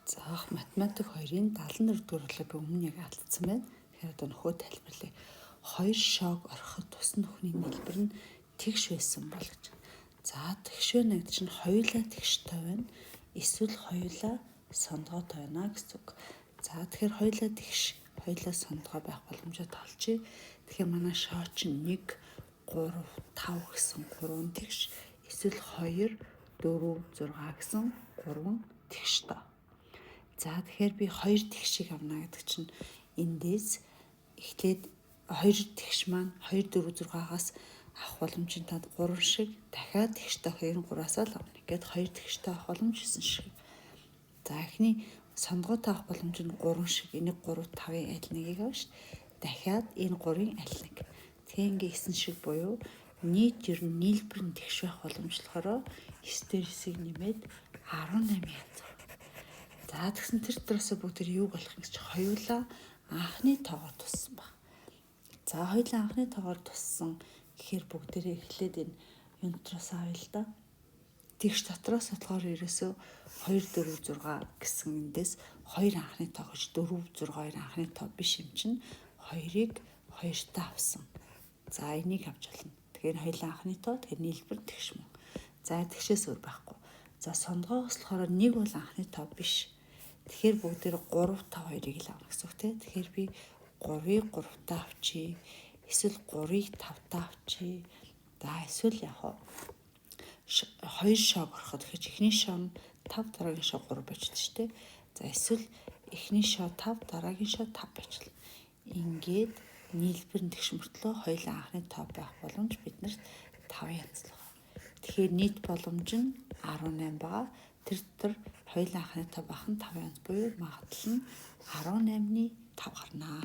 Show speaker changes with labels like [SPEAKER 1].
[SPEAKER 1] Заах математик 2-ын 74 дугаар урлагийн өмнө яг алдсан байна. Тэгэхээр одоо нөхөө тайлбарлая. 2 шог ороход тусна нүхний нийлбэр нь тэгш байсан бол гэж. За тэгш байна гэдэг чинь хоёулаа тэгштэй байна. Эсвэл хоёулаа сондгоотой байна гэсэн үг. За тэгэхээр хоёулаа тэгш, хоёулаа сондгоо байх боломжтой толчий. Тэгэхээр манай шоо чинь 1 3 5 гэсэн 3 тэгш, эсвэл 2 4 6 гэсэн 3 тэгштэй. За тэгэхээр би 2 тэгшийг авна гэдэг чинь эндээс эхлээд 2 тэгш маань 2 4 6-аас авах боломжтой танд 3 шиг дахиад тэгштэй 2 3-аас л авна. Ингээд 2 тэгштэй авах боломж 9 шиг. За эхний сондгоотой авах боломж нь 3 шиг. Энийг 3 5-ын аль нэгийг авна шүү. Дахиад энэ 3-ын аль нэг. Тэгээ ингээ 9 шиг буюу нийт ер нь нийлбэр нь тэгш байх боломжлохороо 9 дээр 9-ийг нэмээд 18 янз. За тэгсэн тэр дээрээс бүгд юу болох юм гэж хоёулаа анхны тоогоор туссан баг. За хоёулаа анхны тоогоор туссан гэхээр бүгдээрээ эхлээд энэ юнтроос авъя л да. Тэгш дотроос болохоор ерөөсөө 2 4 6 гэсэн эндээс 2 анхны тоо гэж 4 6 2 анхны тоо биш юм чинь 2-ыг 2-таа авсан. За энийг авч болно. Тэгэхээр хоёулаа анхны тоо тэгэхээр нийлбэр тэгш мөн. За тэгшээс өөр байхгүй. За сондгоогоос болохоор 1 бол анхны тоо биш. Тэгэхээр бүгдээр 3 5 2-ыг л авна гэсэн үг тийм. Тэгэхээр би 3-ыг 3-таа авчий. Эсвэл 3-ыг 5-таа авчий. За эсвэл яг 2 шог ороход тэгэхээр эхний шоо нь 5 дараагийн шоо 3 байж л шүү дээ. За эсвэл эхний шоо 5 дараагийн шоо 5 байж л. Ингээд нийлбэр нь тэгш мөртлөө хоёулаа анхны тоо байх боломж биднэрт 5 янзлах. Тэгэхээр нийт боломж нь 18 байгаа. Тэр дотор хоёулаа анхны тоо байх нь 5 янз буюу магадлал нь 18-ны 5 гарнаа.